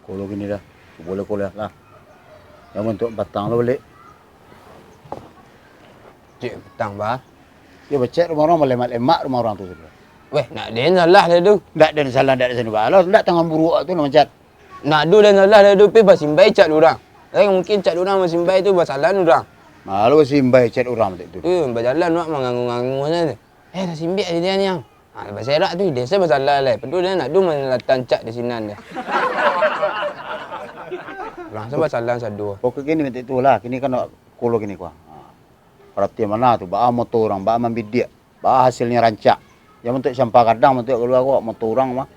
Kolo gini dah. Boleh kolo lah. Yang untuk batang lo balik. Cik petang bah. Dia becek rumah orang lemak rumah orang tu sudah. Weh, nak dia salah dah tu. Tak ada salah tak ada sini bah. Lah tak tengah buruk tu nak cat. Nak du dan salah dah tu, pi basimbai cat orang. Tapi mungkin cat orang basimbai tu basalah orang. Malu simbai cat orang tu. Berjalan nak mengangung-angung saja. Dah simbik dia ni yang. Lepas serak tu dia saya basalah lah. Pedul dia nak du melatan cat di sinan dia. Orang saya basalah sadu. Pokok gini macam tu lah. Kini kan nak kolo gini kuah. Perhati mana tu? Ba'a motor orang, ba'a membidik, ba'a hasilnya rancak. Yang untuk sampah kadang, untuk keluar kok motor orang mah.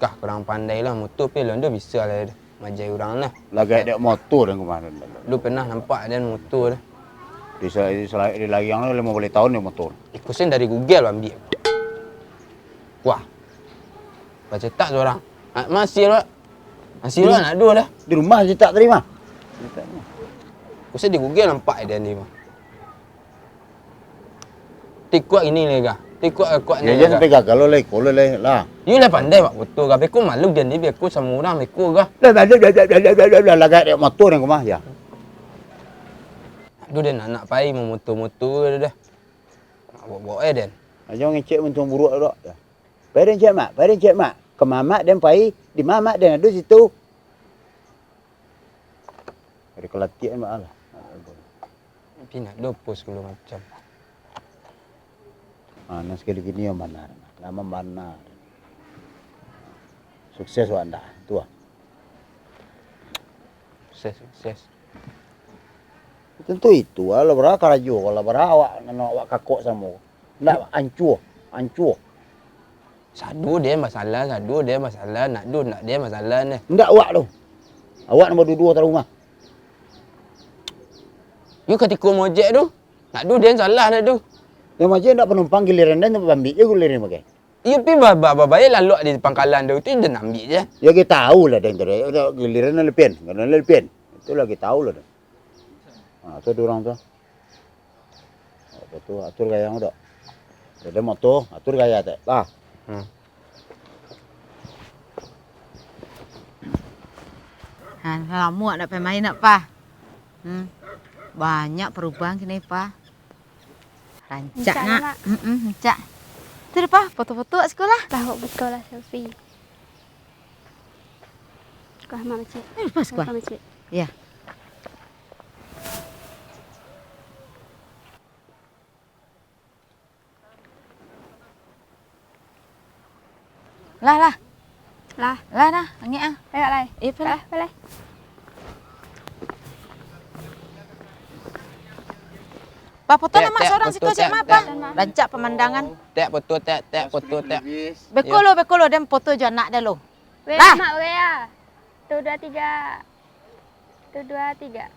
Kah kurang pandai lah motor pi lah dia bisa lah dia. Majai orang lah. Lagi ada motor yang kemarin. Lu pernah nampak dia motor dah. Di lagi yang 50 tahun dia motor. Ikusin dari Google ambil. Wah. Baca tak seorang. Masih lah. Masih lah nak dua dah. Di rumah je tak terima. Ikusin di Google nampak dia ni mah. Tikuk ini lega. Tikuk kuat ni. Dia sampai gagal le, kolo le lah. You lah pandai pak betul ga beku malu dia ni beku sama orang beku ga. Dah lagi ada motor yang kemah ya. Aduh dia nak pai mau motor-motor dah. Nak bawa dia. Aja ngecek untung buruk dak. Ya. Parent cek mak. Ke mamak dan pai di mamak dan ada situ. Dari kelatian mak lah. Tapi nak dopos kalau macam. Mana sekali gini yang benar. Nama benar. Sukses anda. Tua. Sukses. Tentu itu. Kalau berapa karajo, kalau berapa awak kakok sama. Nak ancur. Sadu dia masalah, nak du nak dia masalah ni. Ndak awak tu. Awak nombor dua kat rumah. You ketika mojek tu, nak du dia salah dah tu. Yang macam ndak penumpang giliran dan ambil je giliran pakai. Ya pi bayar lalu di pangkalan tu dia nak ambil je. Ya kita tahu lah dan tu. Giliran lepin, Itu lagi tahu lah. Tu orang tu. Apa tu atur gaya dak. Ada motor, atur gaya tak. Lah. Lama nak pergi main nak pa. Banyak perubahan kini pa. Rancak nak. Rancak. Tu dah pa, foto-foto kat sekolah. Tahu betul lah selfie. Sekolah mak makcik. Pas sekolah. Makcik. Ya. Lah. Lah dah, angin ah. Baik lai. Baik. Pa foto nak mak seorang situ cik mak pa. Rancak pemandangan. Tak foto tak. Bekolo dan foto je anak dah lo. Lah. Mak ya. 1 2 3. 1 2 3.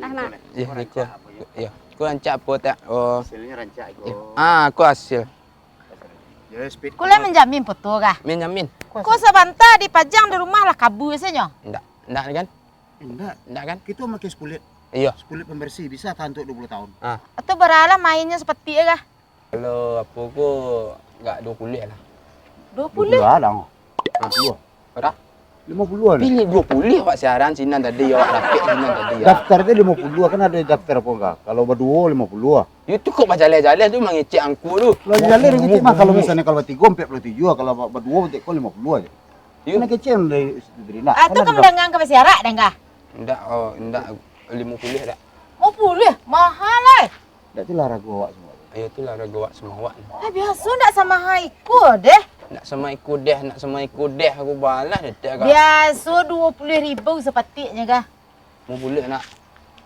Mak. Ya, ikut. Ya. Kau rancak apa tak? Oh. Hasilnya rancak ikut. Aku hasil. Ya speed. Kau lah menjamin foto kah? Menjamin. Kau sebentar dipajang di rumah lah kabur saja. Enggak kan? Enggak kan? Kita pakai spulit. Iya. Spulit pembersih bisa tahan untuk 20 tahun. Atau beralah mainnya seperti kah? Kalau apa ko enggak 20 lah. 20? Lah. 20. Berapa? 50 lah. Pilih 20 Pak siaran sinan tadi awak rapik sinan tadi ya. Daftar dia 50 kan ada daftar apa enggak? Kalau berdua 50 ah. You tu kok jalan-jalan tu mengecek angku tu. Kalau jalan gitu mah kalau misalnya kalau bertiga 47 kalau berdua berarti kau 50 aja. You nak kecil dari nak. Atau kamu dengang ke siarak dah enggak? Enggak 50 dah. 50? Mahal lah. Dak tu lah ragu awak semua. Ayo tu lah raga awak semua awak ni. Biasa nak sama haiku deh. Nak sama ikut deh aku balas dah kak. Biasa 20,000 sepatutnya kah? Mau boleh nak.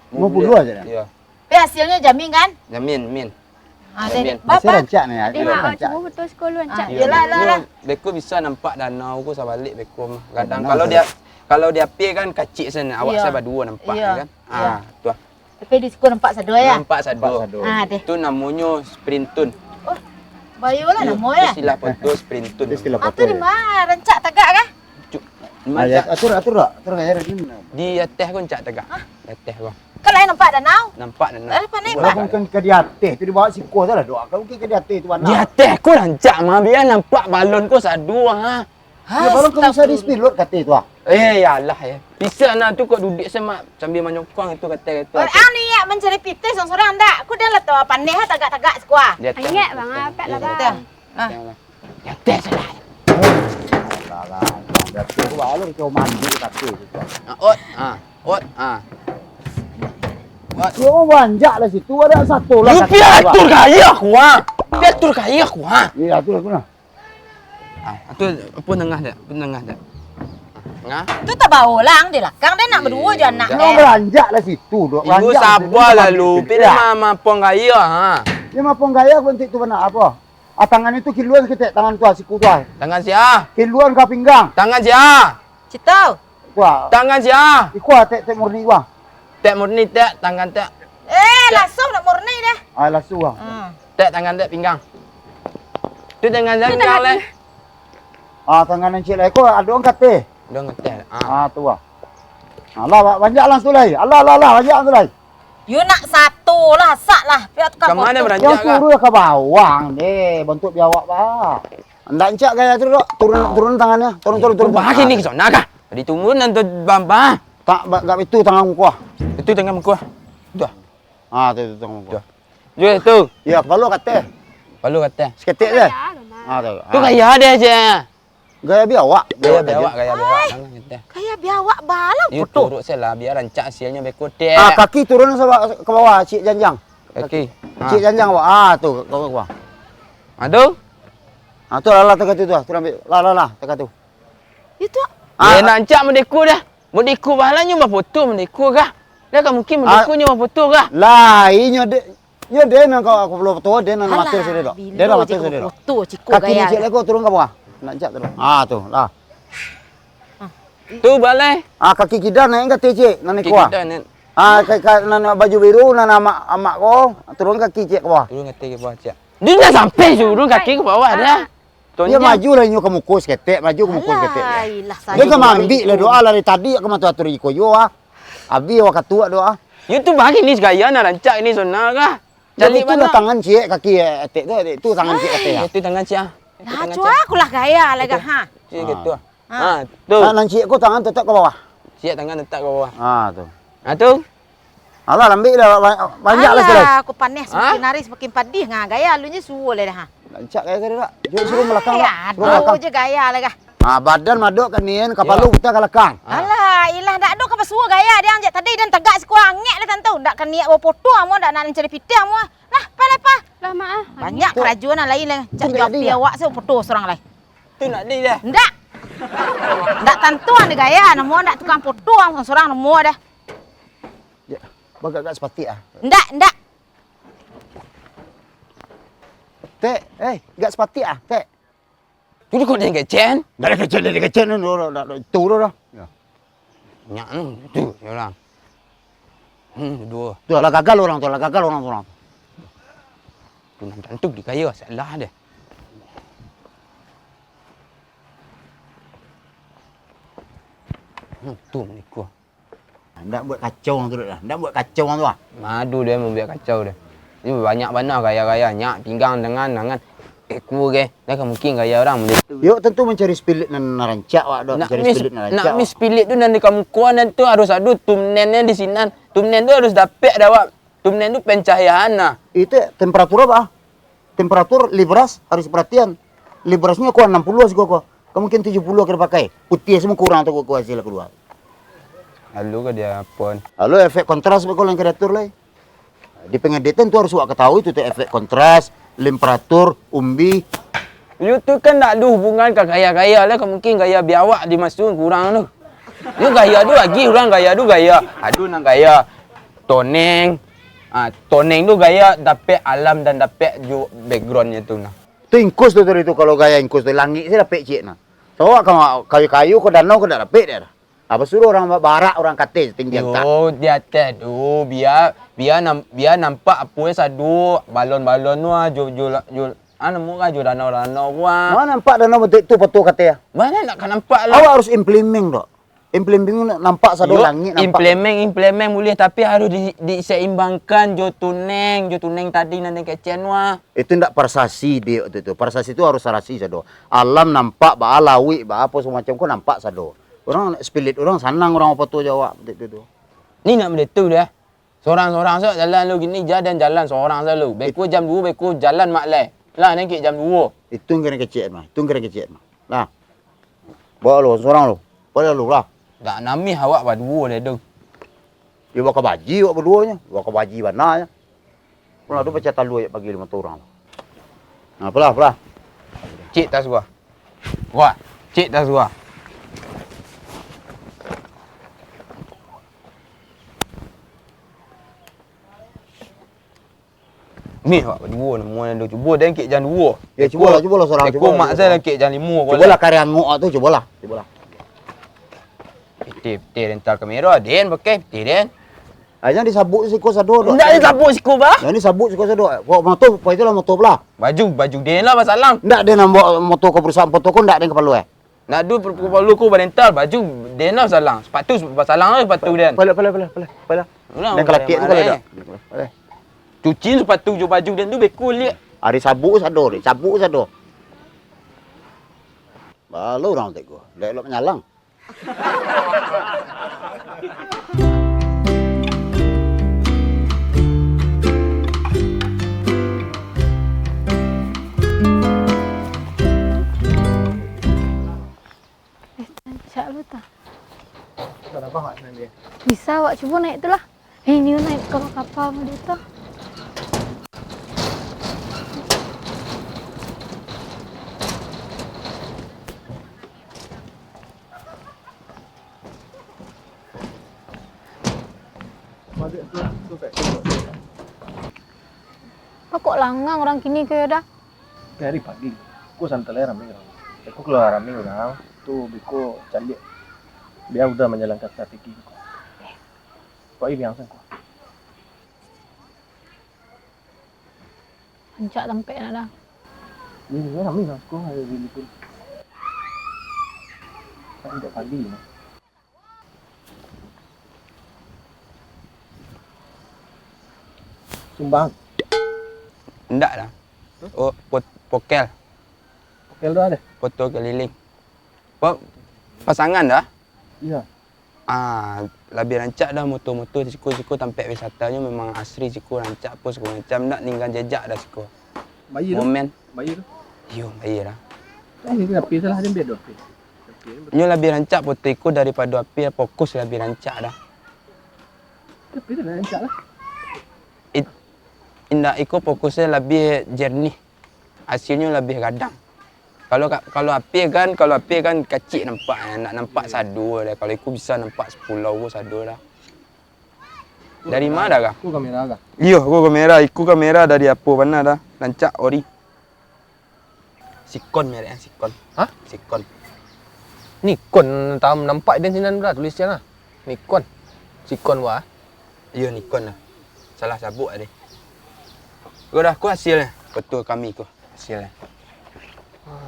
50 aja dah. Ya. Tapi hasilnya jamin kan? Jamin. Deh. Masih rancak ni. Dia mak cuba betul sekolah rancak. Yelah. Beko bisa nampak danau aku saya balik beko mah. Kadang kalau dia pi kan kecil sana. Awak saya berdua nampak kan. Tu ah. Tapi di sekolah nampak sado ya? Nampak sado. Deh. Tu namanya sprintun. Bayu lah nama ya? Istilah foto sprintun. Atau di mana? Rancak tagak kah? Atur tak? Atur gaya ni. Di atas pun cak tegak. Atas kau. Kalau nampak danau. Nampak dah. Lepas ni, Walaupun ke dia atas tu dia bawa sikuh tu lah doa. Kalau mungkin ke dia atas tu mana? Di atas aku rancak mah biar nampak balon ku sadu ha. Dia baru kau bisa di spilot kata tu ah. Ya Allah ya. Bisa nak tu kau duduk semak sambil menyokong itu kata. Ang ni ya mencari piti seorang tak. Aku dah lah tu pandai ha tagak-tagak sekuah. Ingat bang, apek lah bang. Betul. Di atas salah. Salah. Dia tu baru kau mandi kata tu. Ot. Ot. Dia wanjak lah situ ada satu lah. Lu piatur kaya aku ha. Piatur kaya aku ha. Ya tu aku nak. Itu pun tengah dah. Ngah. Tu tak bawa lang di belakang dia nak berdua je anak Dia dia. beranjak lah situ dok. Ibu sabar lah lu. Pilih mama pong kaya ha. Dia mapong gaya pun tu benar apa? Tangan itu kiluan kita tangan tu siku tu. Tangan sia. Kiluan ke pinggang. Tangan sia. Cito. Wah. Tangan sia. Ikut tek murni wah. Tek murni tek tangan tek. Langsung nak murni dah. Lasu wah. Tek tangan tek pinggang. Tu tangan sia pinggang leh. Tangan encik lah. Kau ada orang kata. Dah ngetek. Tu wah. Allah banyak lah tu lai. Allah banyak tu lai. You nak satu lah, sak lah. Biar tukang Ke mana potong. beranjak Yang kah? suruh ke bawang deh. Bentuk biawak bah. Ndak encak gaya tu dok. Turun tangannya. Turun. Bagi ni ke sana kah? Tadi tunggu nanti bamba. Tak gak itu tangan muka. Itu tangan muka. Tu. Tu tangan muka. Jo tu. Ya, kalau kata. Lalu kata. Seketik je. Tu. Tu kaya ada je. Gaya biawak. Gaya biawak. Tangan kata. Kayak biawak balau You potong. turut saya lah biar rancak hasilnya bekotek. Kaki turun ke bawah, cik janjang. Kaki. Cik janjang bawah. Tu kau bawah. Aduh. Tu lah tekat tu. Tu ambil. Lah tekat tu. Itu Ya nak rancak mendeku dah. Mendeku bahalanya bah foto mendeku kah? Dah kan mungkin mendekunya bah foto kah? Lah, ini dia nak aku belum tahu dia nak matur sudah dok. Dia nak matur sudah dok. Foto ciku Kaki ni gaya. cik leko turun ke bawah. Nak cak turun. Tu lah. Tu balai. Kaki kidan naik ke cik, nak naik kuah. Kita ni. Nak baju biru, nak amak kau, turun kaki cik ke bawah. Turun kaki ke bawah cak. Dia dah sampai turun kaki ke bawah dah. Dia maju lah nyu ke mukus ketek, maju ke mukus ketek. Ilah saya. Dia ke ambil lah doa lari tadi aku matu atur iko yo Abi awak katua doa. You tu bagi ni gaya nak rancak ini zona kah? Jadi itu lah tangan cik kaki etek tu, itu tangan cik ketek. Itu tangan cak. Cua aku lah gaya lagi ha. Cik gitu. Tu. Tangan cik aku tangan tetap ke bawah. Cik tangan letak ke bawah. Tu. Tu. Allah ambil dah banyak lah sudah. Aku panas semakin hari semakin pedih ngah gaya lunya suruh lah dah. Lancak gaya tadi tak? Jom suruh belakang tak? Suruh Aduh belakang. je gaya lagi. Badan maduk kan ni kepala kita kalahkan. Alah, ilah dak ada ke pasua gaya dia anjak tadi dan tegak sekuang ngek lah tentu. Dak kan niat bawa foto amu dak nak cari piti amu. Nah, lepas. Lama ah. Banyak kerajuan lain lah. Cak Itu jawab tadi dia awak saya foto seorang lain. Tu nak di dah. Ndak. Ndak tentuan dia gaya, nemu ndak tukang foto amu seorang nemu dah. Bagak sepati ah. Ndak. Tek, gak sepati ah, tek. Tu kau dah kecen. Dari kecil ni, tu dah. Nyak tu orang. Dua. Tu lah gagal orang tu, lah gagal orang. Tu nak tentu di kaya salah dia. Tu meniku. Ndak buat kacau orang tu dah. Ndak buat kacau orang tu ah. Madu dia membuat kacau dia. Ini banyak mana gaya-gaya nyak pinggang dengan eku ke. Dah kan mungkin gaya orang boleh. Yuk tentu mencari spirit nan rancak wak dok, mencari spirit nan rancak. Nak mis pilit tu nanti kamu kuan tu harus ada tumnennya di sini. Tumnen tu harus dapat dah wak. Tumnen tu pencahayaan nah. Itu temperatur apa? Temperatur libras harus perhatian. Librasnya kuat 60 sih kok. Mungkin 70 kena pakai. Putih semua kurang tu kau hasil keluar. Lalu ke dia pun. Lalu efek kontras kau yang kreatur lah. Di pengeditan tu harus wak ketahui tu efek kontras, temperatur, umbi. You tu kan tak ada hubungan ke gaya-gaya lah. Mungkin gaya biawak dimasukkan kurang tu. You gaya tu lagi orang gaya tu gaya. Aduh nak gaya toneng. Toneng tu gaya dapat alam dan dapat backgroundnya tu nah. Tu ingkus tu tadi tu kalau gaya ingkus tu langit saya dapat cik nah. So kalau kayu-kayu ke danau ke dah dapat dia dah. Apa suruh orang barak orang kata tinggi angkat. Oh dia atas tu biar nampak apa yang sadu balon-balon tu jul nemu kan jul danau-danau gua. Mana nampak danau bentuk tu betul kata ya. Mana nak kan nampak lah. Awak harus implement dok. Implement nampak sado langit nampak. Implement boleh tapi harus diseimbangkan jo tuneng tadi nanti kecen wah. Itu ndak persasi dia itu. Persasi itu harus sarasi sado. Alam nampak ba alawi ba apa semacam kau nampak sado. Orang spirit orang senang orang apa tu jawab itu. Ni nak benda tu dah. Seorang-seorang so jalan lu gini jalan seorang selalu. Beko jam 2 beko jalan mak lai. Lah nanti jam 2. Itu kena kecil mah. Itu kena kecil mah. Nah. Bawa lu seorang lu. Bawa lu lah. Tak nami awak berdua dah tu. Dia bawa ke baji awak berduanya. Bawa ke baji warnanya. Pernah tu baca talu ayat bagi 5 orang. Nah, pelah. Cik tak suka. Wah, cik tak suka. Ni awak berdua nama dah cuba dan kek jam 2. Ya cubalah seorang. Ekor mak saya kek jam 5. Cubalah karya ngok tu cubalah. Peti rental kamera den pakai peti den. Aja disabuk siko sado. Ndak disabuk siko bah. Yang ni sabuk siko sado. Kau motor, kau itulah motor belah. Baju den lah masalah. Ndak dia nak bawa motor ke perusahaan foto kau ndak ada kepala Nak du perlu ku rental baju den lah salah. Sepatu salah sepatu den. Pala. Dan kelaki tu kalau dak. Cuci sepatu jo baju den tu bekul liat. Ada sabuk sado. Balu orang tak gua. Lek menyalang. Cak lu tak? Bisa awak cuba naik tu lah. Ni naik kapal dia tu. Apa kok langang orang kini ke dah? Dari pagi, aku santai ramai orang. Aku keluar ramai orang, tu biko calik. Dia udah menjalankan strategi. Kau ini yang sanggup. Ancak sampai nak dah. Ini ramai orang. Aku ada di pun. Tapi tak pagi. Sumbang. Ndak dah. Oh, pokel. Pokel tu ada? Foto keliling. Pasangan dah? Iya. Lebih rancak dah motor-motor siku tempat wisatanya memang asri siku rancak apa segala macam nak tinggal jejak dah siku. Bayi tu? Momen. Bayi tu? Yo, bayi dah. Ini api salah dia biar api. Nyo lebih rancak foto iku daripada api fokus lebih rancak dah. Tapi tu dah rancak lah. Indah iku fokusnya lebih jernih. Hasilnya lebih gadang. Kalau api kan kecil nampak, nak nampak sadu dah. Kalau aku bisa nampak 10 sadu dah. Dari mana dah? Aku kamera kah? Iya, aku kamera dari apa mana dah? Rancak ori. Sikon merek Sikon. Hah? Sikon. Nikon tam nampak dia sini dah tulisnya lah. Nikon. Sikon wah. Iya Nikon lah. Salah sabuk ada. Kau dah ku hasilnya. Betul kami ku hasilnya.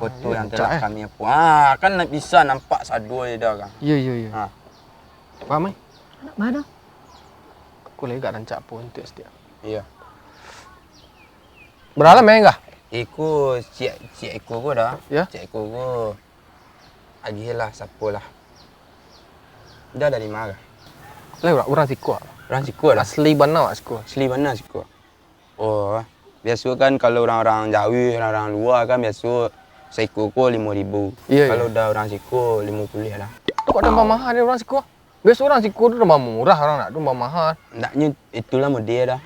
Foto yang telah kami apa. Kan bisa nampak sadu dia dah kan. Ya. Faham mai? Nak mana? Aku lagi kat rancak pun untuk setiap. Iya. Berapa main kah? Iku cik aku ku dah. Ya? Cik aku ku. Agilah siapa lah. Dah dari mana? Lah orang siku. Orang siku dah. Asli bana siku. Asli mana siku? Oh, biasa kan kalau orang-orang Jawa, orang-orang luar kan biasa seko ko 5,000. Ya, Kalau dah orang seko 50 dah. Tu kok tambah mahal dia orang siku? Biasa orang siku tu tambah murah, orang nak tu tambah mahal. Ndaknya itulah model dah.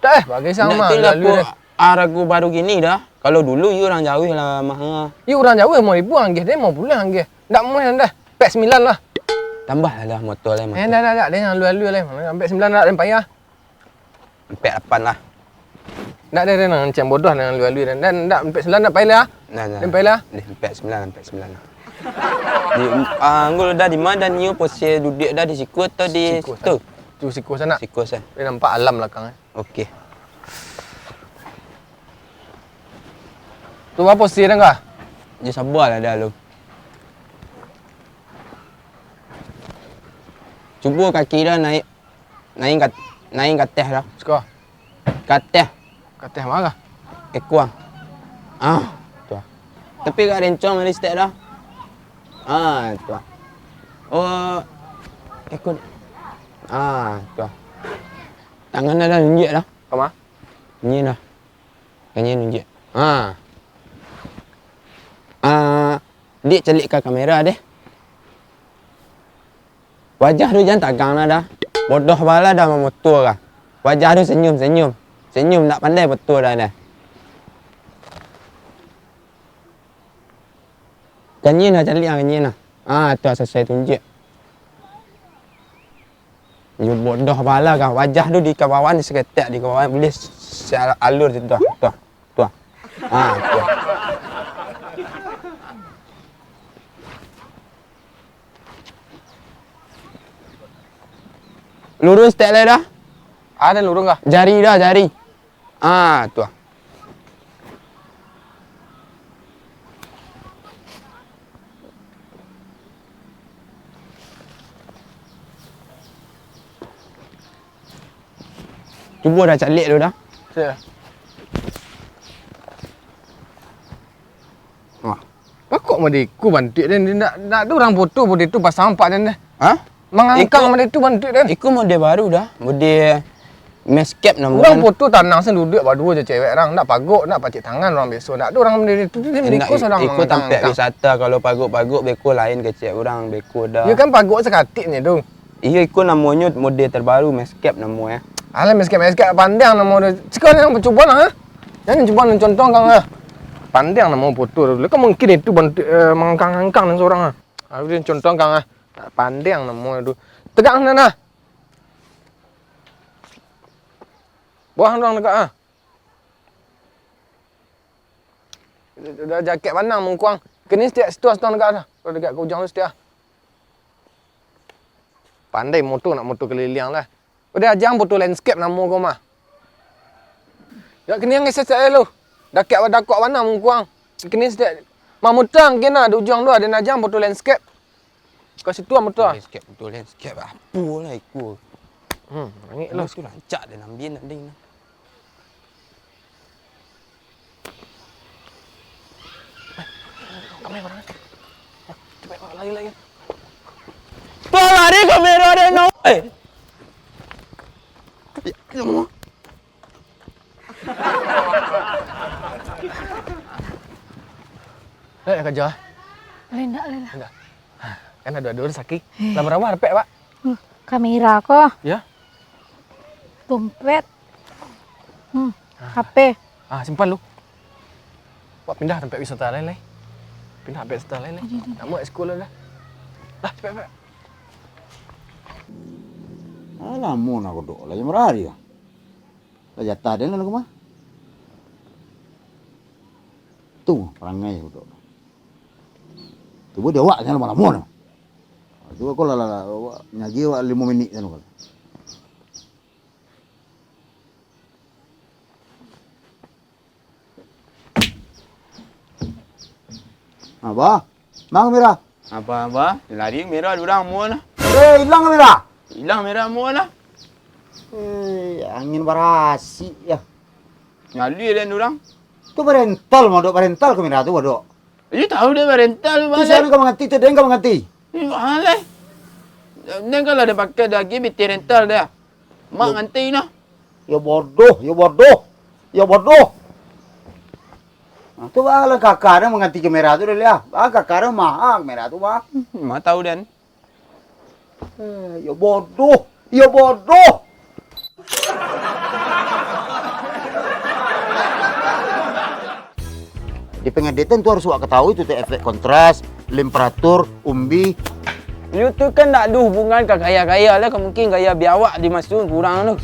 Tak bagi sama Ndak lalu dia. araku baru gini dah. Kalau dulu you orang Jawa lah mahal. Ya orang Jawa mau ribu anggih, dia mau bulan anggih. Ndak mau dah. Pek 9 lah. Tambah lah motor lah motor. Dah. Dia yang lalu lah. Sampai 9 nak dan payah. 48 lah. Ndak ada dia nak macam bodoh dengan lalu dan ndak sampai 9 nak payah lah. Nah. Dan payah lah. 49 lah. Di anggul dah di mana dan you posisi duduk dah di siku atau di Siku situ? Tu siku sana. Siku sana. Dia nampak alam belakang. Okey. Tu apa posisi dia kah? Dia sabarlah dah lu. Cuba kaki dah naik naik atas dah. Suka. Ke atas. Kata marah. Kuang. Tu. Tepi kat rencong ada step dah. Tu. Oh. Ikut. Tu. Tangan dah nunjuk dah. Kama? Ni dah. Kanya nunjuk. Dik celikkan kamera deh. Wajah tu jangan tagang lah dah. Bodoh bala dah memotor lah. Wajah tu senyum. Senyum tak pandai betul dah dah. Kanyin dah celik lah kanyin lah. Tu selesai tunjuk. You bodoh bala kan. Wajah tu di kawawan seketek di kawawan boleh alur tu. Tu. Tu. Lurus tak lah dah. Ada lurung kah? Jari dah, jari. Tu. Cuba dah calik tu dah. Saya. Wah. Kok mesti ku bantu dan nak ada orang foto pun itu pasang empat dan dah. Ha? Mangangkang mesti itu bantu dan. Ikut model baru dah. Model Mescape nama Orang foto tanang sen duduk berdua je cewek orang nak paguk nak pacik tangan orang besok nak ada orang benda itu beko seorang ikut tempat wisata kalau paguk-paguk beko lain kecil orang beko dah. Ya kan paguk sekatik ni tu. Iya ikut namanya model terbaru Mescape nama ya. Alah mesket pandang nama dia. Sekarang yang cuba lah. Jangan cuba nak contoh kang lah. Pandang nama foto dulu. Kan mungkin itu bantu mengangkang-angkang dengan seorang ah. Aku dia contoh kang ah. Pandang nama itu. Tegak sana. Buah orang dekat ah. Dah jaket pandang mengkuang. Kini setiap situ setang dekat dah. Kalau dekat ke ujung tu setiap. Pandai motor nak motor keliling lah. Udah ajang foto landscape nama kau mah. Ya kini yang saya lu. Dakat mana mengkuang. Kini setiap mamutang kena di ujung tu ada najang foto landscape. Kau situ motor. Landscape betul landscape apa lah ikut. Angit Lu lu. tu rancak dia nambin nak ding. Kamera mana? Cepat lagi. Tu lari kamera dia no. Semua. Kerja. Lendak lah. Enggak. Kan ada dua sakit. Lah berapa harpek, Pak? Kamera kok, Ya. dompet, HP. Simpan lu. Pak pindah tempat wisata lain. Pindah tempat wisata lain. Nak buat sekolah dah. Dah, cepat. Alah, mau nak dok. Lagi merah dia. Lagi jatah dia nak kemana? Tu perangai dok. Tu dia awak jangan lama-lama. Tu aku lah ngaji awak 5 minit kan kalau. Apa? Mang kamera. Apa? Lari kamera orang semua lah. Hilang kamera. Hilang kamera semua lah. Angin barasi ya. Nyali dia orang. Tu parental mau dok parental kamera tu dok. You tahu dia rental Tu mana? saya kau mengerti tu dia kau mengerti. Alai. Dan kalau dia pakai lagi biti rental dia. Mak nganti nah. Ya bodoh. Tu bala kakak dia mengerti kamera tu dia lihat. Kakak dia mahal kamera tu bah. Mak tahu dan. Ya bodoh. Di pengeditan tu harus awak ketahui tu efek kontras, temperatur, umbi. You tu kan tak ada hubungan ke gaya-gaya lah. Mungkin gaya biawak dimasukkan kurang tu.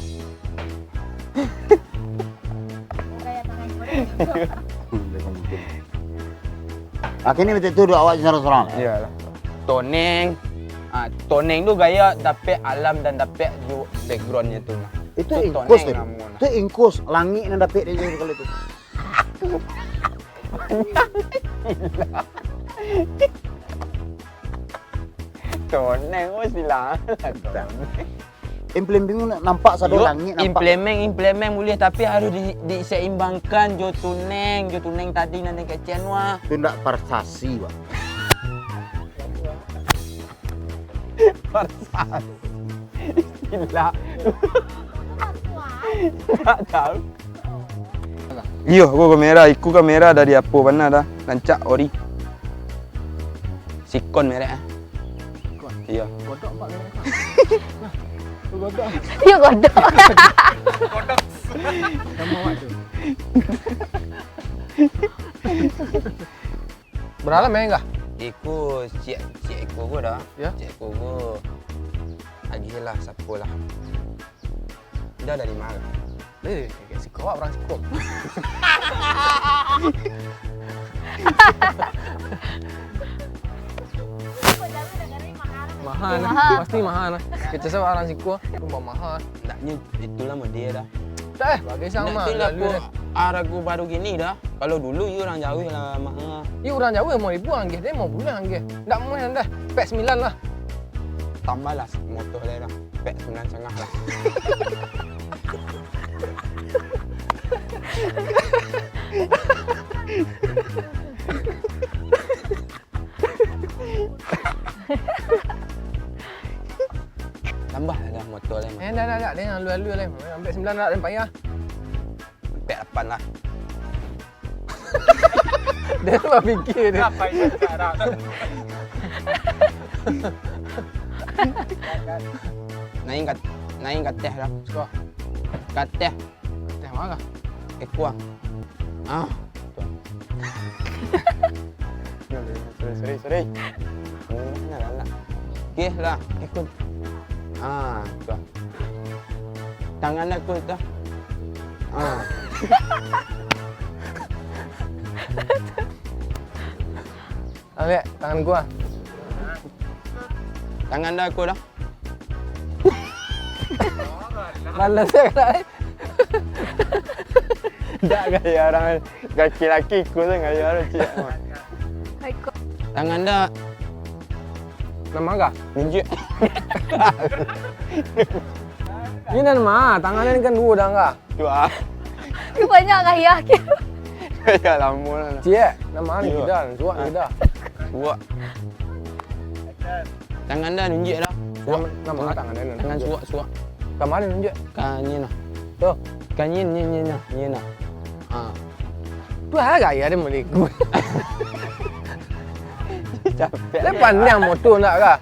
Akhirnya betul tu awak seorang-seorang. Iyalah. Toneng tu gaya dapat alam dan dapat backgroundnya tu. Itu Tu ingkus tu. toneng namun. Itu ingkus langit yang dapat dia jadi kalau itu. Toneng oh silang. Implement nampak satu langit nampak. Implement boleh tapi harus diseimbangkan jo tuneng tadi nanti kecen wah. Itu ndak prestasi, Pak. Persasi. Gila. Tak tahu. Iyo, aku kamera dari apa mana dah? Lancak ori. Sikon merek ah. Sikon. Iya. Kodok Pak. Kodok. Ya godok. Kamu awak tu. Berapa main enggak? Iku cik aku dah. Ya? Cik aku agilah sapolah. Dah dari mana? Kayak si kau orang sikop. Mahal, pasti mahal. Kita semua orang sikop, rumah mahal. Naknya itulah model dah. Tak bagi sama. Itulah aku baru gini dah. Kalau dulu you orang jauh lah mak. Ini orang Jawa mau ribu angge, dia mau bulan angge. Tak mau dah. Pek 9 lah. Tambahlah motor dia dah. Pek 9.5 lah. Tambah lah motor dia. Dah. Dia yang lalu lah. Ambil 9 lah, dan payah. Pek 8 lah. Dia tu fikir dia. Apa ini cara? Naik kat teh dah. Suka. Kat teh. Teh mana? Kuah. Ah. Sorry. Nah. Okey lah, ikut. Ah, tu. Tangan aku tu. Ah. Ambil tangan gua. Tangan dah aku dah. Malas saya nak. Tak gaya orang kaki laki ku tu gaya orang cik. Tangan dah Nama enggak? tunjuk. Ini nama, tangannya kan dua dah enggak? Tu ah. Dia banyak gaya. Gaya lama lah. Cik, nama ni kita, suak kita. Suak. Tangan dah tunjuk dah. Nama tangan dia. Tangan suak. Kat mana tunjuk? Kanyin lah. Tu. Kanyin ni lah. Ah. Tu ada gaya dia boleh ikut. Capek. Dia pandang motor nak kah?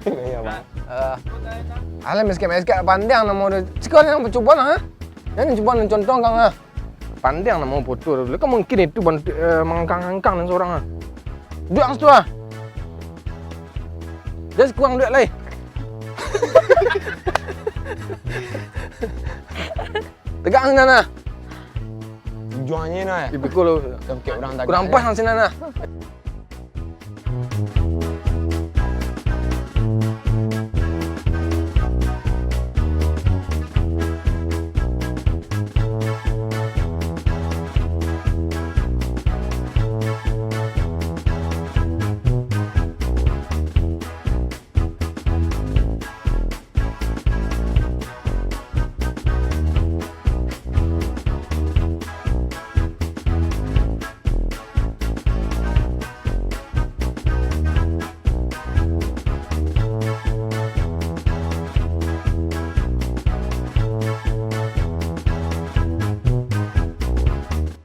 Gaya bang. Alah mesket pandang nama dia. Sekarang yang cuba lah. Yang cuba nak contoh kang ah. Pandang nama foto dulu. Kan mungkin itu mengangkang-angkang dan seorang ah. Duduk ang situ ah. Dia kurang duit lagi. Tegak sana. Jualnya nah. Ipikul Sampai orang tak. kurang pas sang sana.